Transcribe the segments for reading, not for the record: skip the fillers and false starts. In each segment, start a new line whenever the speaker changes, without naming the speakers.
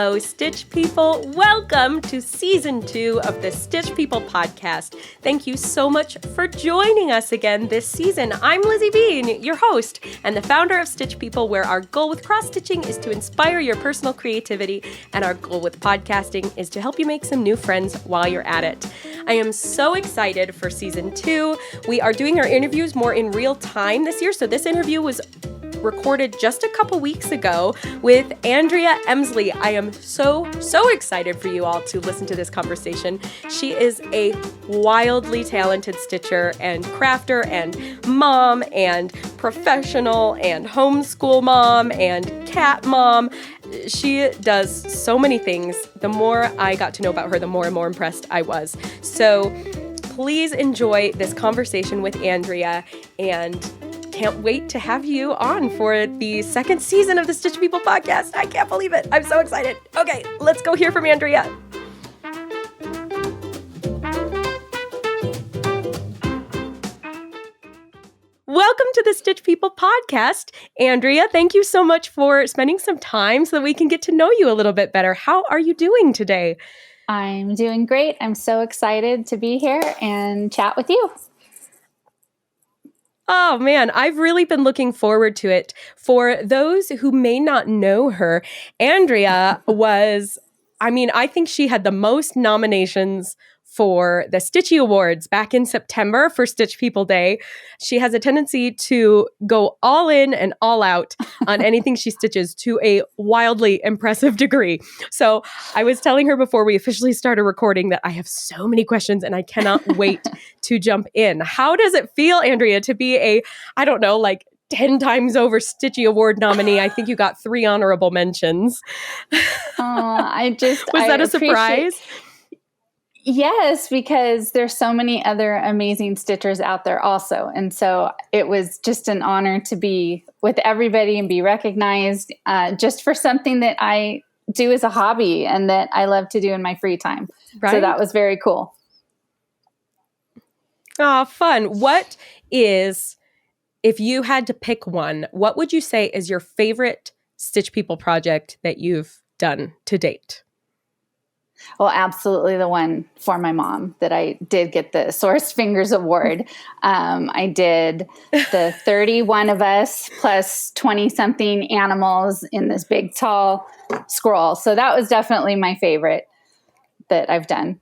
Hello, Stitch People. Welcome to Season 2 of the Stitch People podcast. Thank you so much for joining us again this season. I'm Lizzie Bean, your host, and the founder of Stitch People, where our goal with cross-stitching is to inspire your personal creativity, and our goal with podcasting is to help you make some new friends while you're at it. I am so excited for Season 2. We are doing our interviews more in real time this year, so this interview was recorded just a couple weeks ago with Andrea Emslie. I am so excited for you all to listen to this conversation. She is a wildly talented stitcher and crafter and mom and professional and homeschool mom and cat mom. She does so many things. The more I got to know about her, the more and more impressed I was. So please enjoy this conversation with Andrea, and can't wait to have you on for the second season of the Stitch People podcast. I can't believe it. I'm so excited. Okay, let's go hear from Andrea. Welcome to the Stitch People podcast. Andrea, thank you so much for spending some time so that we can get to know you a little bit better. How are you doing today?
I'm doing great. I'm so excited to be here and chat with you.
Oh man, I've really been looking forward to it. For those who may not know her, Andrea I think she had the most nominations for the Stitchy Awards back in September for Stitch People Day. She has a tendency to go all in and all out on anything she stitches to a wildly impressive degree. So I was telling her before we officially started recording that I have so many questions and I cannot wait to jump in. How does it feel, Andrea, to be a, 10 times over Stitchy Award nominee? I think you got 3 honorable mentions.
Was
that a surprise?
Yes, because there's so many other amazing stitchers out there also. And so it was just an honor to be with everybody and be recognized just for something that I do as a hobby and that I love to do in my free time. Right. So that was very cool.
Oh, fun. If you had to pick one, what would you say is your favorite Stitch People project that you've done to date?
Well, absolutely the one for my mom that I did get the Sorest Fingers Award. I did the 31 of us plus 20-something animals in this big, tall scroll. So that was definitely my favorite that I've done.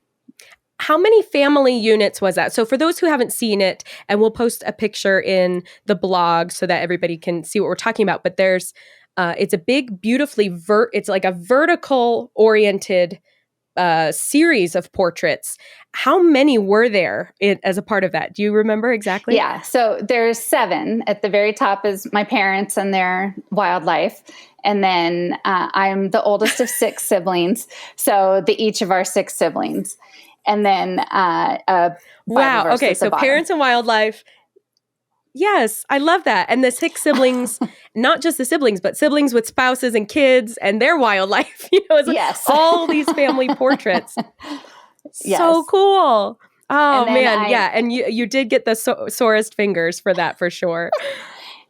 How many family units was that? So for those who haven't seen it, and we'll post a picture in the blog so that everybody can see what we're talking about, but there's, it's a big, beautifully, it's like a vertical oriented series of portraits. How many were there as a part of that? Do you remember exactly?
Yeah. So there's 7. At the very top is my parents and their wildlife. And then I'm the oldest of 6 siblings. So each of our 6 siblings. And then
wow. Okay. So parents and wildlife. Yes, I love that. And the 6 siblings, not just the siblings, but siblings with spouses and kids and their wildlife,
yes.
all these family portraits.
Yes.
So cool. Oh, man. Yeah. And you did get the sorest fingers for that for sure.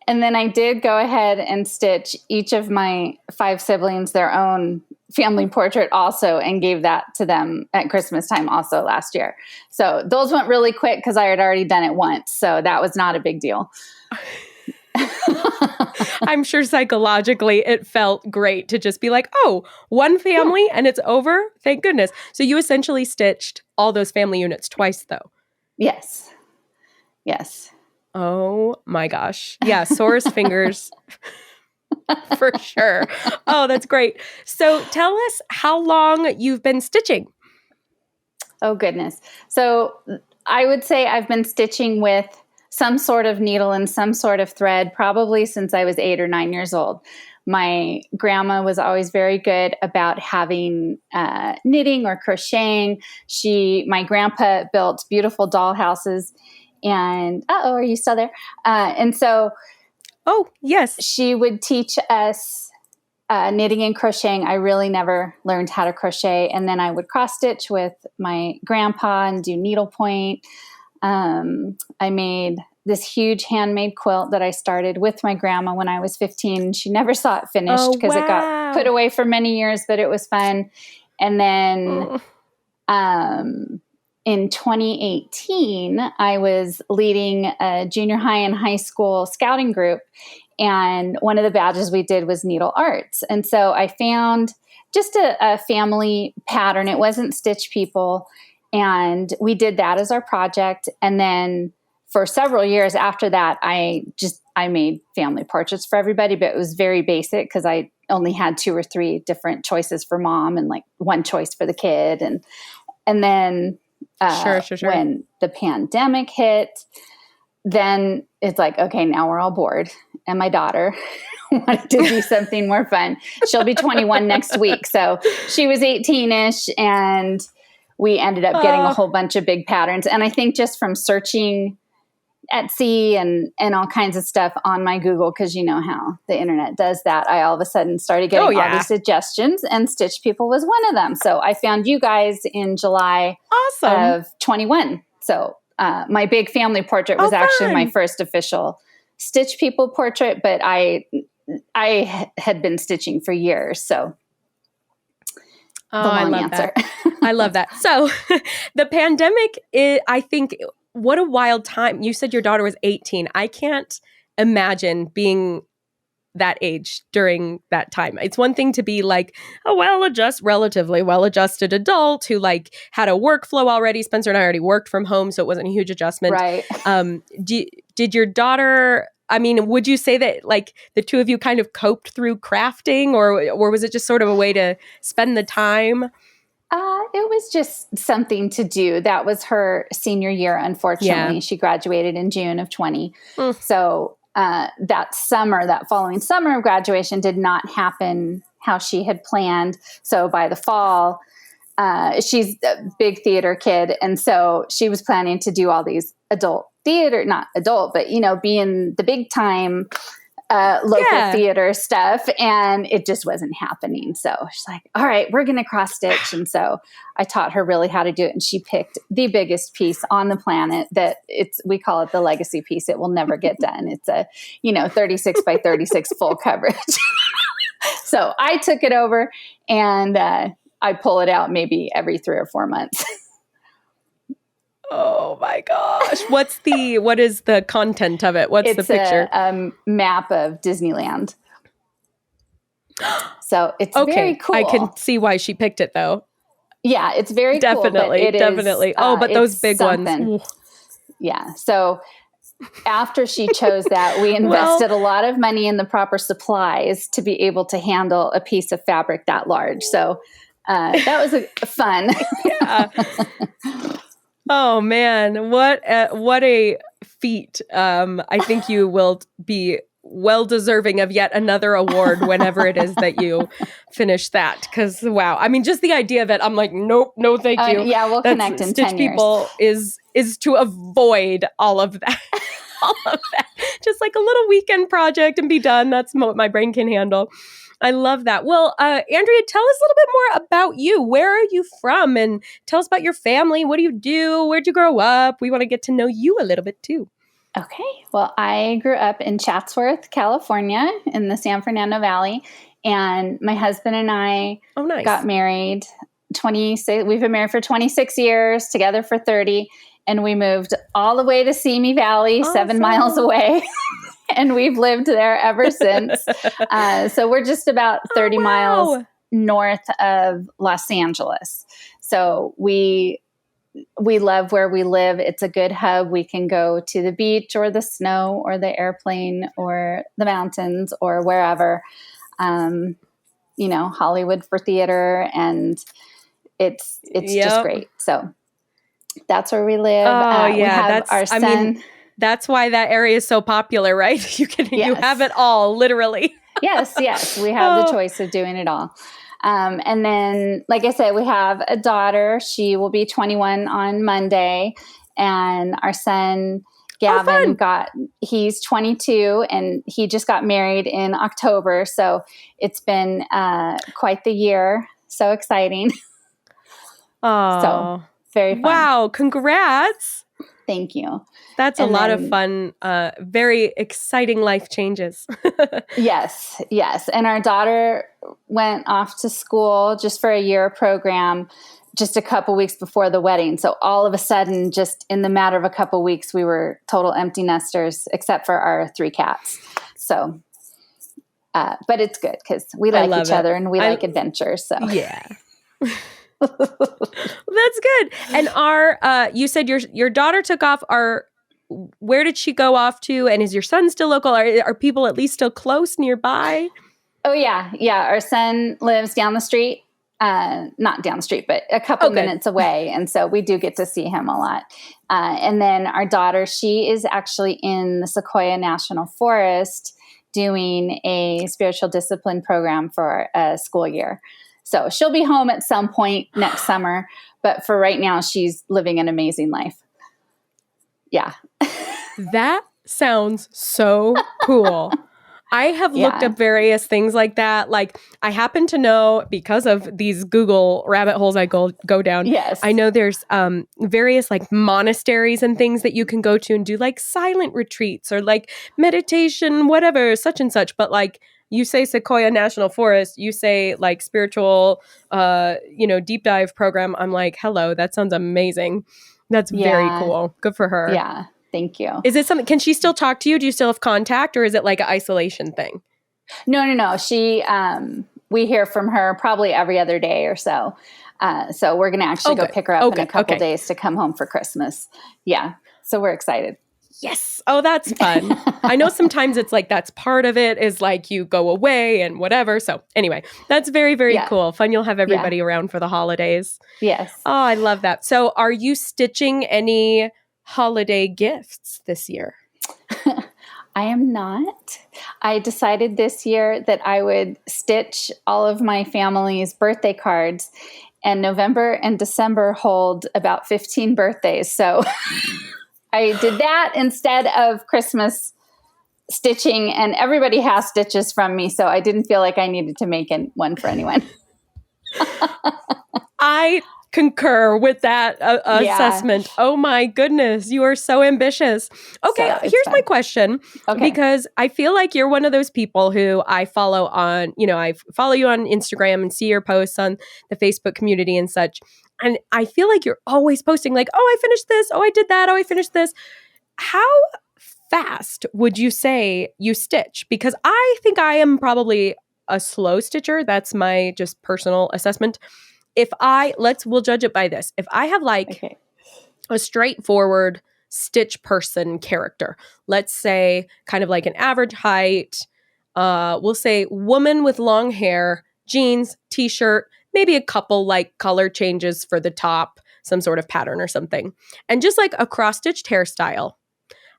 And then I did go ahead and stitch each of my 5 siblings their own family portrait also, and gave that to them at Christmas time also last year. So those went really quick because I had already done it once. So that was not a big deal.
I'm sure psychologically it felt great to just be like, oh, one family and it's over. Thank goodness. So you essentially stitched all those family units twice though.
Yes. Yes.
Oh my gosh. Yeah. Sorest fingers. For sure. Oh, that's great. So tell us how long you've been stitching.
Oh, goodness. So I would say I've been stitching with some sort of needle and some sort of thread probably since I was 8 or 9 years old. My grandma was always very good about having knitting or crocheting. My grandpa built beautiful doll houses. And, are you still there? And so...
Oh, yes.
She would teach us knitting and crocheting. I really never learned how to crochet. And then I would cross stitch with my grandpa and do needlepoint. I made this huge handmade quilt that I started with my grandma when I was 15. She never saw it finished because it got put away for many years, but it was fun. And then in 2018, I was leading a junior high and high school scouting group. And one of the badges we did was needle arts. And so I found just a family pattern. It wasn't Stitch People. And we did that as our project. And then for several years after that, I made family portraits for everybody, but it was very basic because I only had 2 or 3 different choices for mom and like one choice for the kid. And then
Sure.
when the pandemic hit, then it's like, okay, now we're all bored. And my daughter wanted to do something more fun. She'll be 21 next week. So she was 18-ish, and we ended up getting a whole bunch of big patterns. And I think just from searching Etsy and all kinds of stuff on my Google, because you know how the internet does that, I all of a sudden started getting all these suggestions, and Stitch People was one of them. So I found you guys in July of 21. So my big family portrait was actually my first official Stitch People portrait, but I had been stitching for years. So
I love that. I love that. So the pandemic, I think, what a wild time. You said your daughter was 18. I can't imagine being that age during that time. It's one thing to be like a relatively well-adjusted adult who like had a workflow already. Spencer and I already worked from home, so it wasn't a huge adjustment.
Right.
Did your daughter, I mean, would you say that like the two of you kind of coped through crafting, or was it just sort of a way to spend the time?
It was just something to do. That was her senior year, unfortunately. Yeah. She graduated in June of 20. So that following summer of graduation did not happen how she had planned. So by the fall, she's a big theater kid. And so she was planning to do all these adult theater, not adult, but, you know, be in the big time local theater stuff. And it just wasn't happening. So she's like, all right, we're going to cross stitch. And so I taught her really how to do it. And she picked the biggest piece on the planet we call it the legacy piece. It will never get done. It's a, 36 by 36 full coverage. So I took it over, and I pull it out maybe every 3 or 4 months.
Oh my gosh. What is the content of it? What's the picture?
It's a map of Disneyland. So it's very cool.
I can see why she picked it though.
Yeah, it's very cool.
Definitely. But those big ones.
Yeah. So after she chose that, we invested a lot of money in the proper supplies to be able to handle a piece of fabric that large. So that was fun.
Yeah. Oh man, what a feat. I think you will be well deserving of yet another award whenever it is that you finish that. Because wow, I mean, just the idea of it, I'm like, nope, no, thank you.
Yeah, we'll connect in 10 years.
Stitch People is to avoid all of that. All of that. Just like a little weekend project and be done. That's what my brain can handle. I love that. Well, Andrea, tell us a little bit more about you. Where are you from? And tell us about your family. What do you do? Where'd you grow up? We want to get to know you a little bit too.
Okay. Well, I grew up in Chatsworth, California, in the San Fernando Valley. And my husband and I got married 26. We've been married for 26 years, together for 30. And we moved all the way to Simi Valley, 7 miles away. And we've lived there ever since. So we're just about 30 miles north of Los Angeles. So we love where we live. It's a good hub. We can go to the beach or the snow or the airplane or the mountains or wherever, Hollywood for theater. And it's just great. So that's where we live. We have our son.
That's why that area is so popular, right? You have it all, literally.
Yes. We have the choice of doing it all. And then, like I said, we have a daughter. She will be 21 on Monday. And our son, Gavin, he's 22, and he just got married in October. So it's been quite the year. So exciting.
Oh,
so very fun.
Wow. Congrats.
Thank you.
That's a lot of fun, very exciting life changes.
Yes. And our daughter went off to school just for a year program just a couple weeks before the wedding. So all of a sudden, just in the matter of a couple weeks, we were total empty nesters, except for our 3 cats. So, but it's good because we like each other and we like adventure. So
yeah. That's good. And you said your daughter took off. Where did she go off to? And is your son still local? Are people at least still close nearby?
Oh yeah. Our son lives down the street. Not down the street, but a couple minutes away. And so we do get to see him a lot. And then our daughter, she is actually in the Sequoia National Forest doing a spiritual discipline program for a school year. So she'll be home at some point next summer, but for right now, she's living an amazing life. Yeah.
That sounds so cool. I have looked up various things like that. Like I happen to know because of these Google rabbit holes I go down.
Yes.
I know there's various like monasteries and things that you can go to and do like silent retreats or like meditation, whatever, such and such. But you say Sequoia National Forest, you say like spiritual, deep dive program. I'm like, hello, that sounds amazing. That's very cool. Good for her.
Yeah. Thank you.
Is it something, can she still talk to you? Do you still have contact or is it like an isolation thing?
No. She, we hear from her probably every other day or so. So we're going to actually go pick her up in a couple days to come home for Christmas. Yeah. So we're excited.
Yes. Oh, that's fun. I know sometimes it's like that's part of it is like you go away and whatever. So anyway, that's very, very cool. Fun. You'll have everybody around for the holidays.
Yes.
Oh, I love that. So are you stitching any holiday gifts this year?
I am not. I decided this year that I would stitch all of my family's birthday cards, and November and December hold about 15 birthdays. So I did that instead of Christmas stitching, and everybody has stitches from me, so I didn't feel like I needed to make one for anyone.
I concur with that assessment. Oh my goodness, you are so ambitious. Okay, so here's my question. Because I feel like you're one of those people who I follow on, I follow you on Instagram and see your posts on the Facebook community and such. And I feel like you're always posting like, oh, I finished this. Oh, I did that. Oh, I finished this. How fast would you say you stitch? Because I think I am probably a slow stitcher. That's my just personal assessment. We'll judge it by this. If I have a straightforward stitch person character, let's say kind of like an average height, we'll say woman with long hair, jeans, t-shirt, maybe a couple like color changes for the top, some sort of pattern or something, and just like a cross-stitched hairstyle.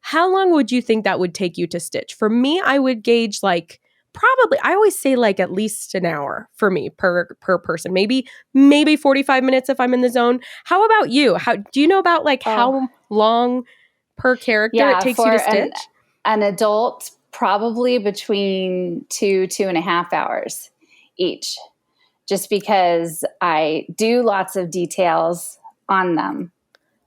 How long would you think that would take you to stitch? For me, I would gauge probably, I always say at least an hour for me per person, maybe 45 minutes if I'm in the zone. How about you? How do you know about how long per character it takes you to stitch?
An adult, probably between 2.5 hours each, just because I do lots of details on them.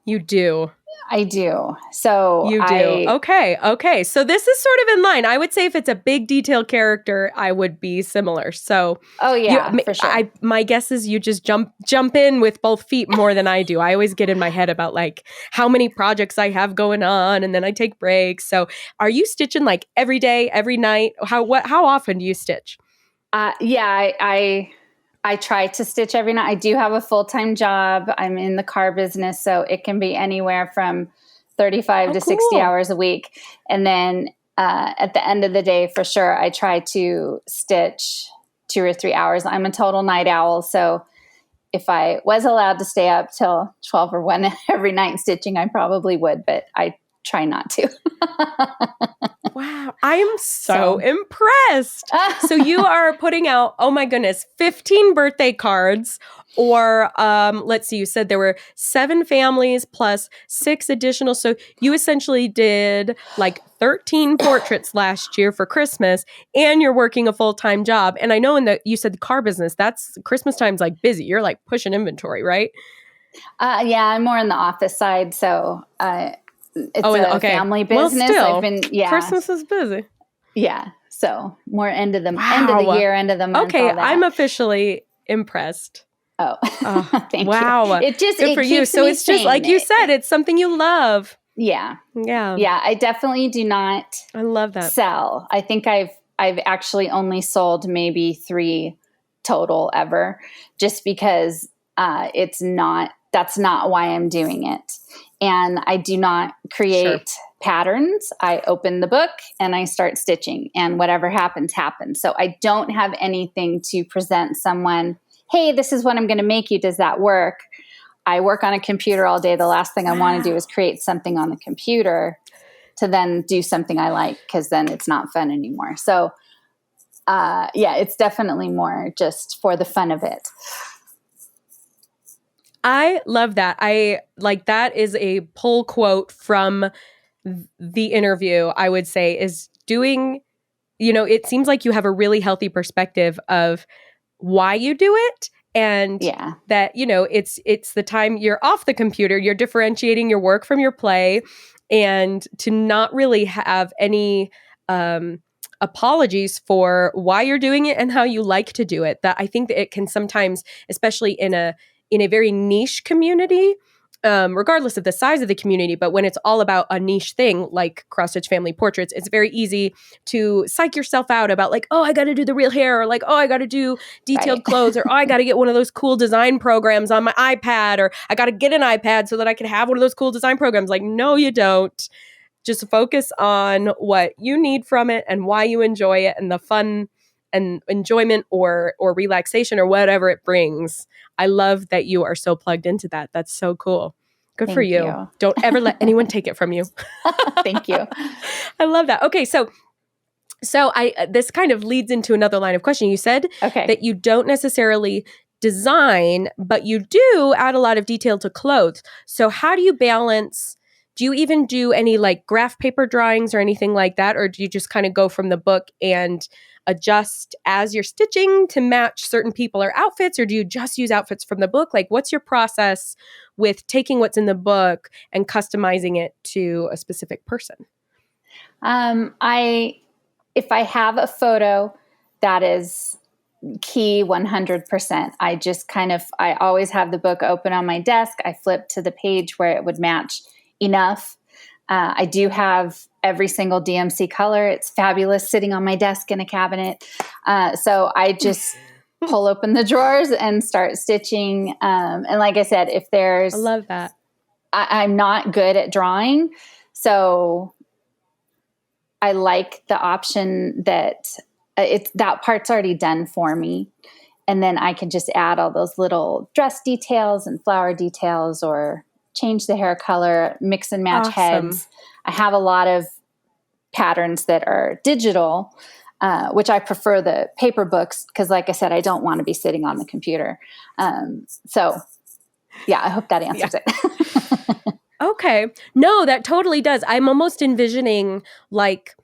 You do.
I do. So
you do. Okay. So this is sort of in line. I would say if it's a big detail character, I would be similar. So
for sure.
My guess is you just jump in with both feet more than I do. I always get in my head about how many projects I have going on, and then I take breaks. So are you stitching every day, every night? How often do you stitch?
I try to stitch every night. I do have a full-time job. I'm in the car business, so it can be anywhere from 35 to 60 hours a week. And then at the end of the day, for sure, I try to stitch 2 or 3 hours. I'm a total night owl, so if I was allowed to stay up till 12 or 1 every night stitching, I probably would, but I try not to.
Wow. I am so impressed. So you are putting out, oh my goodness, 15 birthday cards, or let's see, you said there were 7 families plus 6 additional. So you essentially did 13 portraits last year for Christmas, and you're working a full-time job. And I know you said the car business, that's Christmas time's busy. You're pushing inventory, right?
Yeah, I'm more on the office side. So it's a family business.
Well,
still,
Christmas is busy.
Yeah. So more end of the year, end of the month.
Okay, I'm officially impressed.
Oh, thank
wow.
you.
Good for you. So it's just like you said, it's something you love.
Yeah. I definitely do not.
I love that.
Sell. I think I've actually only sold maybe 3 total ever, just because that's not why I'm doing it. And I do not create patterns. I open the book and I start stitching, and whatever happens, happens. So I don't have anything to present someone, hey, this is what I'm going to make you. Does that work? I work on a computer all day. The last thing I want to do is create something on the computer to then do something I like, because then it's not fun anymore. So it's definitely more just for the fun of it.
I love that. That is a pull quote from the interview, I would say, is doing, it seems like you have a really healthy perspective of why you do it. And that, it's the time you're off the computer, you're differentiating your work from your play, and to not really have any apologies for why you're doing it and how you like to do it. That I think that it can sometimes, especially in a very niche community, regardless of the size of the community, but when it's all about a niche thing like cross-stitch family portraits, it's very easy to psych yourself out about like, oh, I got to do the real hair, or like, oh, I got to do detailed clothes, or oh, I got to get one of those cool design programs on my iPad, or I got to get an iPad so that I can have one of those cool design programs. Like, no, you don't. Just focus on what you need from it and why you enjoy it and the fun and enjoyment or relaxation or whatever it brings. I love that you are so plugged into that. That's so cool. Good for you. Don't ever let anyone take it from you.
Thank you.
I love that. Okay, so this kind of leads into another line of questioning. You said that you don't necessarily design, but you do add a lot of detail to clothes. So how do you balance? Do you even do any like graph paper drawings or anything like that? Or do you just kind of go from the book and adjust as you're stitching to match certain people or outfits? Or do you just use outfits from the book? Like, what's your process with taking what's in the book and customizing it to a specific person?
If I have a photo that is key 100%, I always have the book open on my desk. I flip to the page where it would match enough. I do have every single DMC color. It's fabulous sitting on my desk in a cabinet. So I just pull open the drawers and start stitching. And like I said, if there's...
I love that.
I'm not good at drawing. So I like the option that that part's already done for me. And then I can just add all those little dress details and flower details, or change the hair color, mix and match heads. I have a lot of patterns that are digital, which I prefer the paper books because, like I said, I don't want to be sitting on the computer. So, I hope that answers it.
Okay. No, that totally does. I'm almost envisioning like,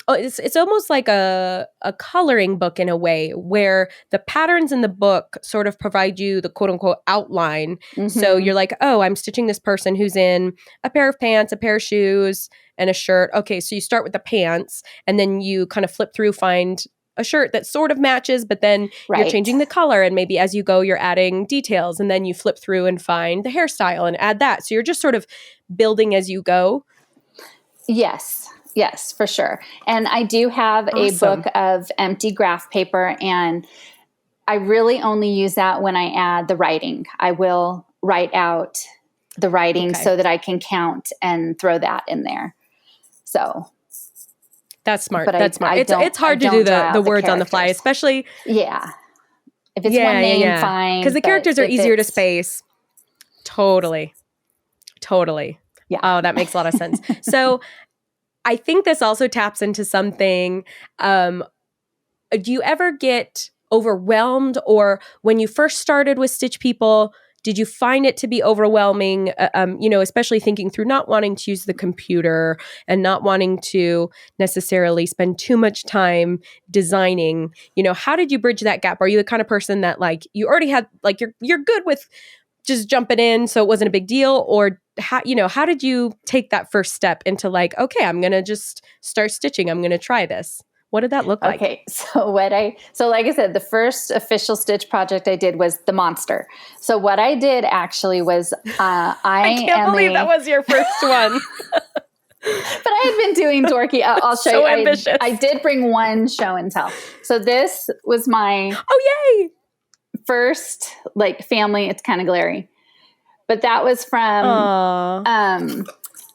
it's almost like a coloring book in a way, where the patterns in the book sort of provide you the quote unquote outline. Mm-hmm. So you're like, oh, I'm stitching this person who's in a pair of pants, a pair of shoes, and a shirt. Okay, so you start with the pants, and then you kind of flip through, find a shirt that sort of matches, but then you're changing the color, and maybe as you go, you're adding details, and then you flip through and find the hairstyle and add that. So you're just sort of building as you go.
Yes, for sure. And I do have a book of empty graph paper, and I really only use that when I add the writing. I will write out the writing so that I can count and throw that in there. So
that's smart. That's smart. It's hard to do the words on the fly, especially.
Yeah. If it's one name, fine.
Because the characters are easier to space. Totally. Yeah. Oh, that makes a lot of sense. So I think this also taps into something. Do you ever get overwhelmed, or when you first started with Stitch People, did you find it to be overwhelming? Especially thinking through not wanting to use the computer and not wanting to necessarily spend too much time designing. How did you bridge that gap? Are you the kind of person that like you already had like you're good with just jumping in so it wasn't a big deal? Or how did you take that first step into like, okay, I'm going to just start stitching. I'm going to try this. What did that look like?
Okay, so like I said, the first official stitch project I did was the monster. So what I did actually was
I can't believe that was your first one.
But I had been doing dorky. I'll show
So
you.
ambitious.
I did bring one show and tell. So this was my
yay!
first like family. It's kind of glary, but that was from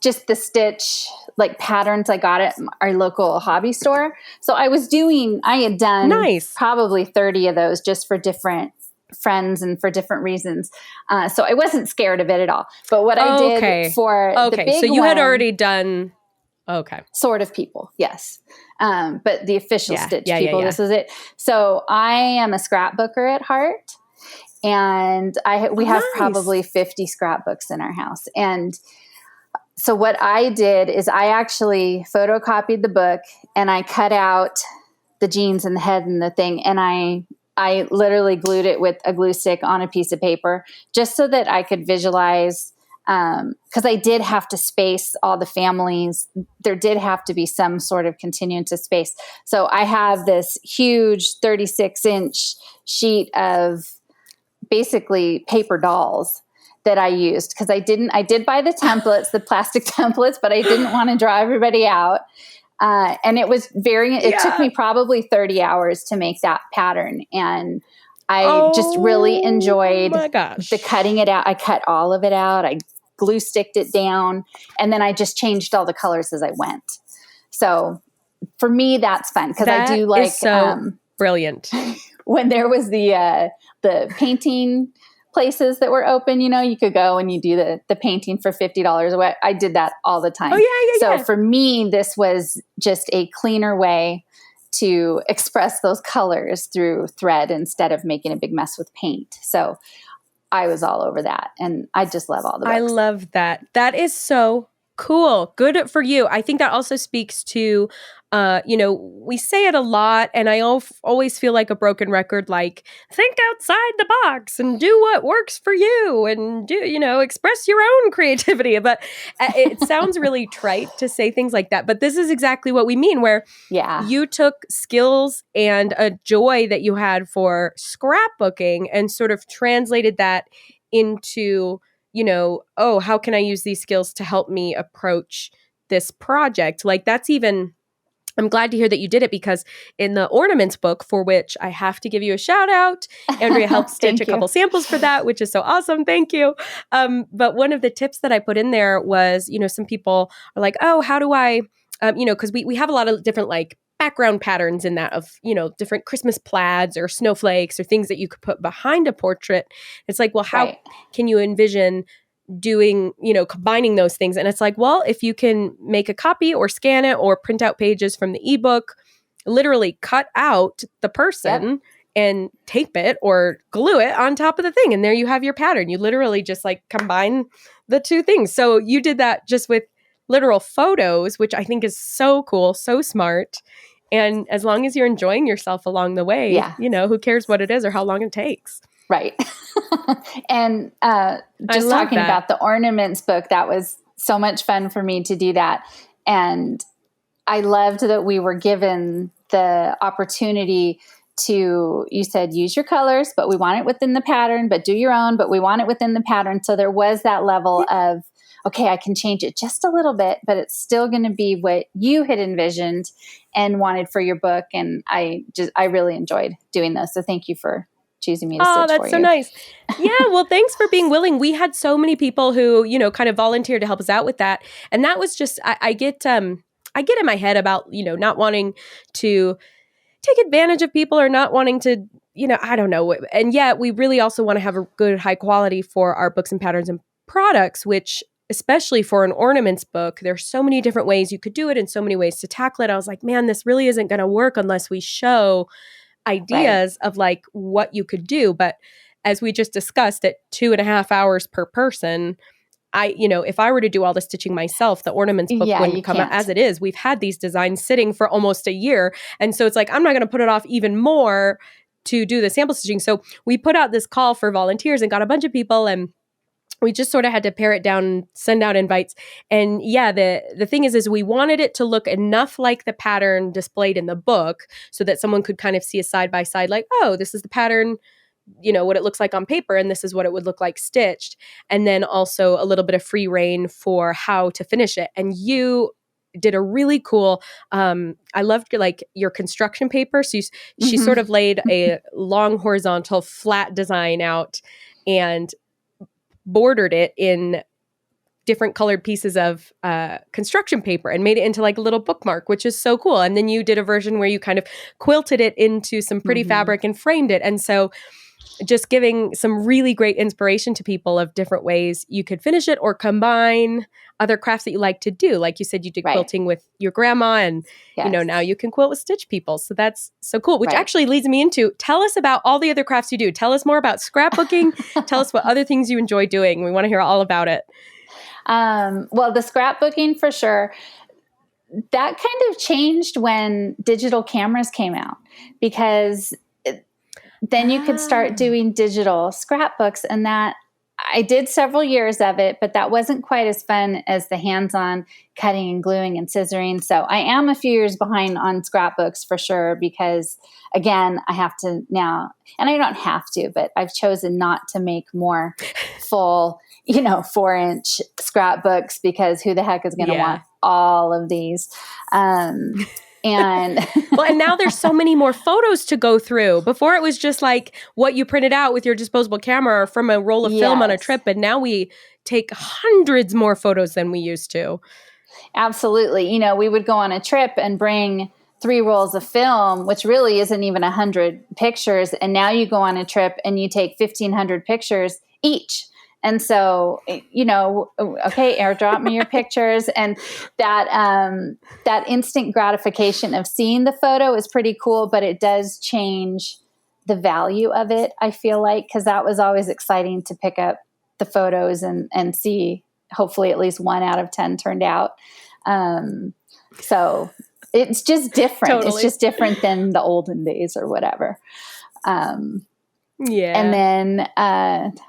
just the stitch like patterns I got at our local hobby store. So I had done probably 30 of those just for different friends and for different reasons. So I wasn't scared of it at all. But what I did for the big
so you had already done
sort of people, yes. But the official stitch people, this is it. So I am a scrapbooker at heart, and we have probably 50 scrapbooks in our house. And so what I did is I actually photocopied the book and I cut out the jeans and the head and the thing, and I literally glued it with a glue stick on a piece of paper just so that I could visualize, because I did have to space all the families. There did have to be some sort of continuance of space. So I have this huge 36-inch sheet of basically paper dolls that I used, because I did buy the templates, the plastic templates, but I didn't want to draw everybody out. And it took me probably 30 hours to make that pattern. And I just really enjoyed the cutting it out. I cut all of it out. I glue sticked it down, and then I just changed all the colors as I went. So for me, that's fun, because I do like
brilliant.
When there was the painting places that were open, you could go and you do the painting for $50. I did that all the time. So for me, this was just a cleaner way to express those colors through thread instead of making a big mess with paint. So I was all over that, and I just love all the books.
I love that. That is so cool. Good for you. I think that also speaks to, we say it a lot, and I always feel like a broken record, like, think outside the box and do what works for you and express your own creativity. But it sounds really trite to say things like that. But this is exactly what we mean, where you took skills and a joy that you had for scrapbooking and sort of translated that into how can I use these skills to help me approach this project? Like I'm glad to hear that you did it, because in the ornaments book, for which I have to give you a shout out, Andrea helped stitch a couple samples for that, which is so awesome. Thank you. But one of the tips that I put in there was, some people are like, oh, how do I, because we have a lot of different like background patterns in that of, different Christmas plaids or snowflakes or things that you could put behind a portrait. It's like, well, how can you envision doing, combining those things? And it's like, well, if you can make a copy or scan it or print out pages from the ebook, literally cut out the person and tape it or glue it on top of the thing. And there you have your pattern. You literally just like combine the two things. So you did that just with literal photos, which I think is so cool, so smart. And as long as you're enjoying yourself along the way, who cares what it is or how long it takes.
Right. And just talking about the ornaments book, that was so much fun for me to do that. And I loved that we were given the opportunity to, you said, use your colors, but we want it within the pattern, but do your own, but we want it within the pattern. So there was that level of, okay, I can change it just a little bit, but it's still going to be what you had envisioned and wanted for your book. And I really enjoyed doing those. So thank you for choosing me to stitch for you. Oh, that's so nice.
Yeah, well, thanks for being willing. We had so many people who, kind of volunteered to help us out with that. And that was just, I get in my head about, not wanting to take advantage of people or not wanting to, I don't know. And yet we really also want to have a good high quality for our books and patterns and products, which especially for an ornaments book, there's so many different ways you could do it and so many ways to tackle it. I was like, man, this really isn't going to work unless we show ideas of like what you could do. But as we just discussed, at 2.5 hours per person, if I were to do all the stitching myself, the ornaments book wouldn't come out as it is. We've had these designs sitting for almost a year. And so it's like, I'm not going to put it off even more to do the sample stitching. So we put out this call for volunteers and got a bunch of people, and we just sort of had to pare it down and send out invites. And yeah, the thing is we wanted it to look enough like the pattern displayed in the book so that someone could kind of see a side by side, like, oh, this is the pattern, what it looks like on paper, and this is what it would look like stitched. And then also a little bit of free reign for how to finish it. And you did a really cool, I loved your construction paper. So she sort of laid a long horizontal flat design out and bordered it in different colored pieces of construction paper and made it into like a little bookmark, which is so cool. And then you did a version where you kind of quilted it into some pretty fabric and framed it. And so just giving some really great inspiration to people of different ways you could finish it or combine other crafts that you like to do. Like you said, you did quilting with your grandma, and now you can quilt with Stitch People. So that's so cool, which actually leads me into, tell us about all the other crafts you do. Tell us more about scrapbooking. Tell us what other things you enjoy doing. We want to hear all about it.
Well, the scrapbooking for sure, that kind of changed when digital cameras came out, because then you could start doing digital scrapbooks, and that I did several years of it, but that wasn't quite as fun as the hands-on cutting and gluing and scissoring. So I am a few years behind on scrapbooks for sure, because again, I have to now, and I don't have to, but I've chosen not to make more full, 4-inch scrapbooks, because who the heck is going to want all of these? And
well, and now there's so many more photos to go through. Before it was just like what you printed out with your disposable camera or from a roll of film on a trip. And now we take hundreds more photos than we used to.
Absolutely. We would go on a trip and bring 3 rolls of film, which really isn't even 100 pictures. And now you go on a trip and you take 1,500 pictures each. And so, okay, airdrop me your pictures. And that instant gratification of seeing the photo is pretty cool, but it does change the value of it, I feel like, because that was always exciting to pick up the photos and see hopefully at least 1 out of 10 turned out. So it's just different. Totally. It's just different than the olden days or whatever.
Yeah.
And then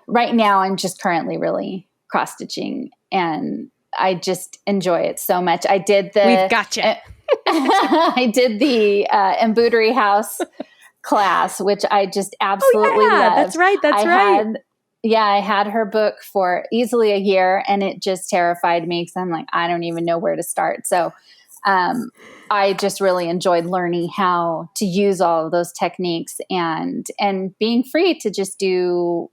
right now I'm just currently really cross stitching, and I just enjoy it so much. I did
We've got you.
I did the embroidery house class, which I just absolutely loved.
That's right.
I had her book for easily a year, and it just terrified me because I'm like, I don't even know where to start. So I just really enjoyed learning how to use all of those techniques and being free to just do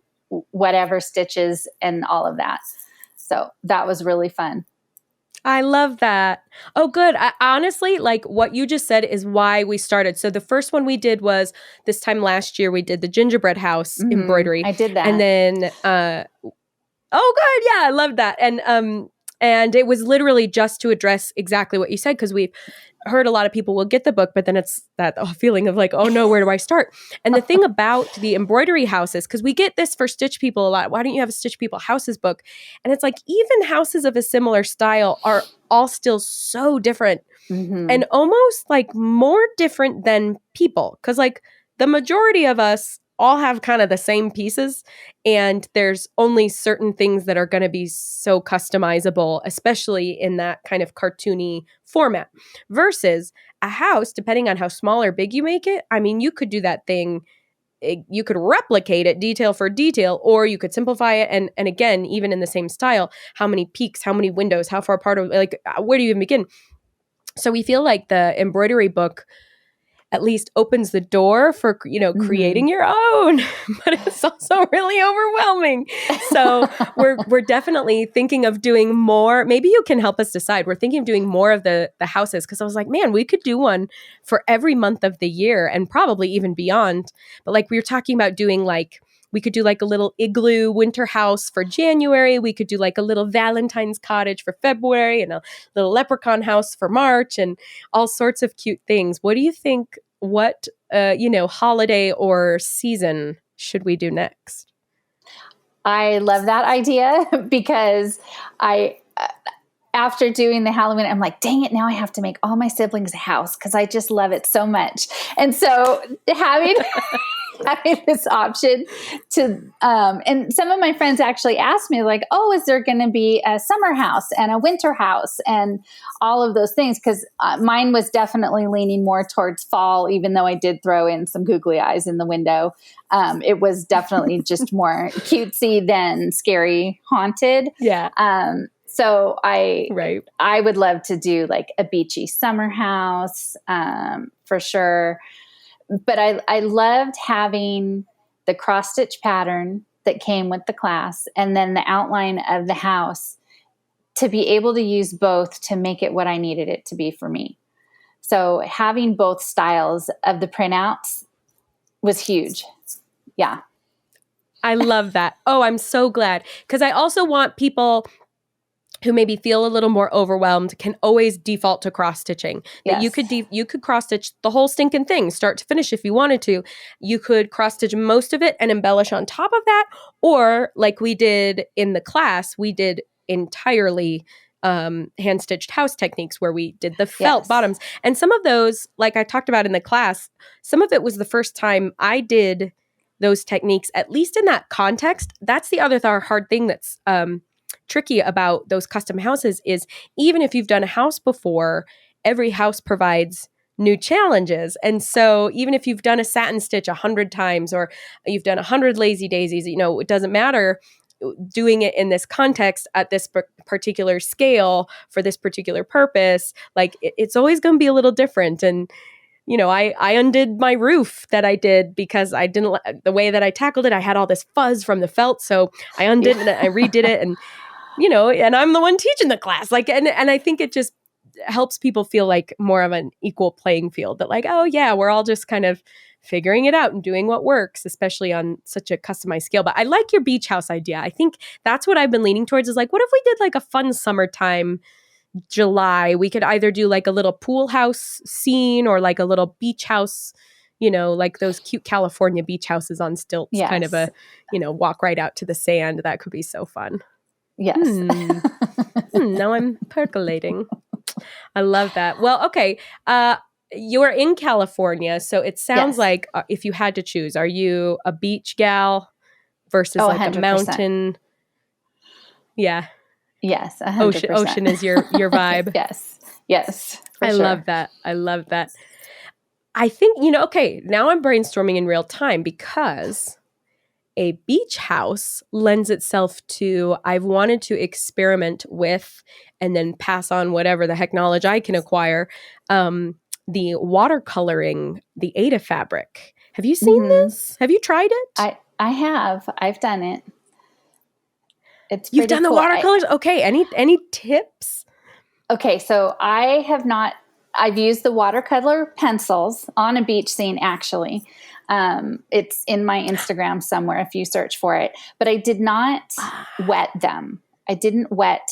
whatever stitches and all of that. So that was really fun.
I love that. Oh, good. Honestly, like what you just said is why we started. So the first one we did was this time last year, we did the gingerbread house embroidery.
I did that.
And then, oh, good. Yeah, I love that. And it was literally just to address exactly what you said, because we've heard a lot of people will get the book, but then it's that feeling of like, oh no, where do I start? And the thing about the embroidery houses, because we get this for Stitch People a lot, why don't you have a Stitch People houses book? And it's like, even houses of a similar style are all still so different and almost like more different than people. Because like the majority of us all have kind of the same pieces, and there's only certain things that are going to be so customizable, especially in that kind of cartoony format, versus a house, depending on how small or big you make it. I mean, you could do that thing, you could replicate it detail for detail, or you could simplify it. And again, even in the same style, how many peaks, how many windows, how far apart, like where do you even begin? So we feel like the embroidery book at least opens the door for, creating your own, but it's also really overwhelming. So we're definitely thinking of doing more. Maybe you can help us decide. We're thinking of doing more of the houses, because I was like, man, we could do one for every month of the year and probably even beyond. But like we were talking about doing we could do like a little igloo winter house for January. We could do like a little Valentine's cottage for February and a little leprechaun house for March and all sorts of cute things. What do you think? What, holiday or season should we do next?
I love that idea, because after doing the Halloween, I'm like, dang it, now I have to make all my siblings a house because I just love it so much. And so having having this option to, and some of my friends actually asked me like, oh, is there going to be a summer house and a winter house and all of those things? Because mine was definitely leaning more towards fall, even though I did throw in some googly eyes in the window. It was definitely just more cutesy than scary haunted.
Yeah.
So
Right.
I would love to do like a beachy summer house, for sure. But I loved having the cross stitch pattern that came with the class and then the outline of the house to be able to use both to make it what I needed it to be for me. So having both styles of the printouts was huge. Yeah.
I love that. Oh, I'm so glad. Because I also want people who maybe feel a little more overwhelmed can always default to cross stitching. That
Yes.
you could cross stitch the whole stinking thing, start to finish if you wanted to. You could cross stitch most of it and embellish on top of that, or like we did in the class, we did entirely hand stitched house techniques where we did the felt
Yes.
bottoms. And some of those, like I talked about in the class, some of it was the first time I did those techniques, at least in that context. That's the other hard thing that's tricky about those custom houses is even if you've done a house before, every house provides new challenges. And so even if you've done a satin stitch 100 times or you've done 100 lazy daisies, it doesn't matter. Doing it in this context at this particular scale for this particular purpose, like it's always going to be a little different. And I undid my roof that I did because I didn't the way that I tackled it. I had all this fuzz from the felt, so I undid it and I redid it, and and I'm the one teaching the class. Like, and I think it just helps people feel like more of an equal playing field. That like, oh yeah, we're all just kind of figuring it out and doing what works, especially on such a customized scale. But I like your beach house idea. I think that's what I've been leaning towards. Is like, what if we did like a fun summertime July? We could either do like a little pool house scene or like a little beach house, like those cute California beach houses on stilts,
Yes.
kind of a, walk right out to the sand. That could be so fun.
Yes.
Now I'm percolating. I love that. Well, okay. You're in California, so it sounds
Yes.
like if you had to choose, are you a beach gal versus like
100%.
a mountain? Yeah.
Yes. 100%.
Ocean is your vibe.
Yes. Yes.
I love that. I love that. I think, okay, now I'm brainstorming in real time because a beach house lends itself to, I've wanted to experiment with and then pass on whatever the heck knowledge I can acquire, the watercoloring, the Aida fabric. Have you seen this? Have you tried it?
I have. I've done it. It's
You've done
cool.
the watercolors? Okay. Any tips?
Okay. So I have not, I've used the watercolor pencils on a beach scene, actually. It's in my Instagram somewhere if you search for it, but I did not wet them. I didn't wet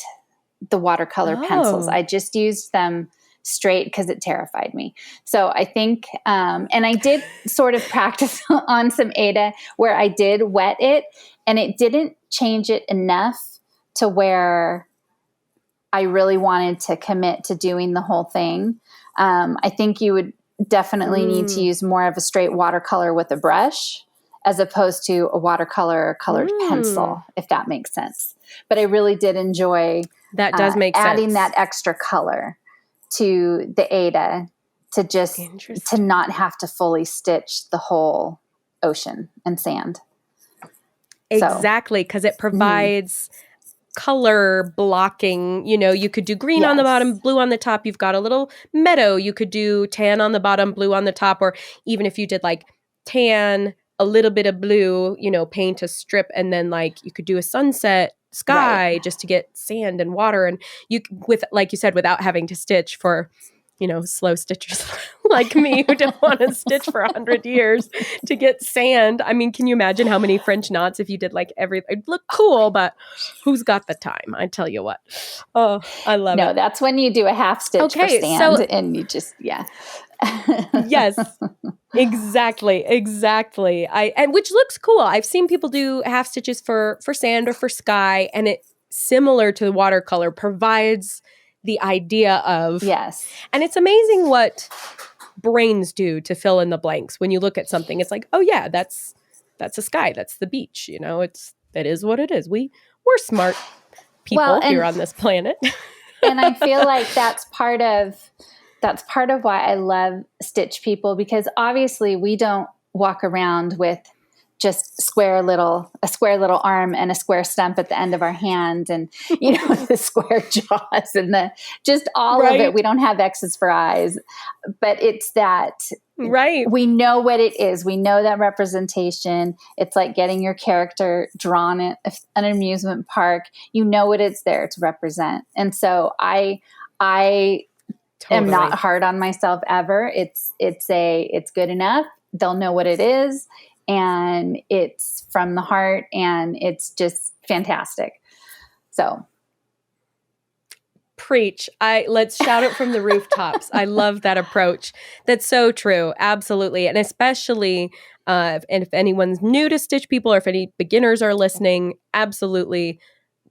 the watercolor pencils. I just used them straight because it terrified me. So I think, and I did sort of practice on some Aida where I did wet it and it didn't change it enough to where I really wanted to commit to doing the whole thing. I think you would definitely need to use more of a straight watercolor with a brush as opposed to a watercolor colored pencil, if that makes sense. But I really did enjoy
that does make
adding
sense.
that extra color to the Aida to not have to fully stitch the whole ocean and sand.
Exactly, because it provides color blocking. You could do green on the bottom, blue on the top. You've got a little meadow. You could do tan on the bottom, blue on the top, or even if you did like tan, a little bit of blue, paint a strip, and then like you could do a sunset sky just to get sand and water, and like you said, without having to stitch for slow stitchers like me who don't want to stitch for 100 years to get sand. I mean, can you imagine how many French knots if you did like everything? It'd look cool, but who's got the time? I tell you what. Oh, I love it.
No, that's when you do a half stitch for sand and you just,
Yes, exactly. And which looks cool. I've seen people do half stitches for sand or for sky, and it similar to the watercolor provides the idea of
yes.
And it's amazing what brains do to fill in the blanks. When you look at something, it's like, oh yeah, that's a sky, that's the beach. It is what it is. We're smart people here on this planet.
And I feel like that's part of why I love Stitch People, because obviously we don't walk around with just a square little arm and a square stump at the end of our hand, and the square jaws and just all of it. We don't have X's for eyes, but it's that we know what it is. We know that representation. It's like getting your character drawn at an amusement park. You know what it's there to represent, and so I am not hard on myself ever. It's good enough. They'll know what it is. And it's from the heart, and it's just fantastic. So,
preach. Let's shout it from the rooftops. I love that approach. That's so true. Absolutely. And especially if anyone's new to Stitch People, or if any beginners are listening, absolutely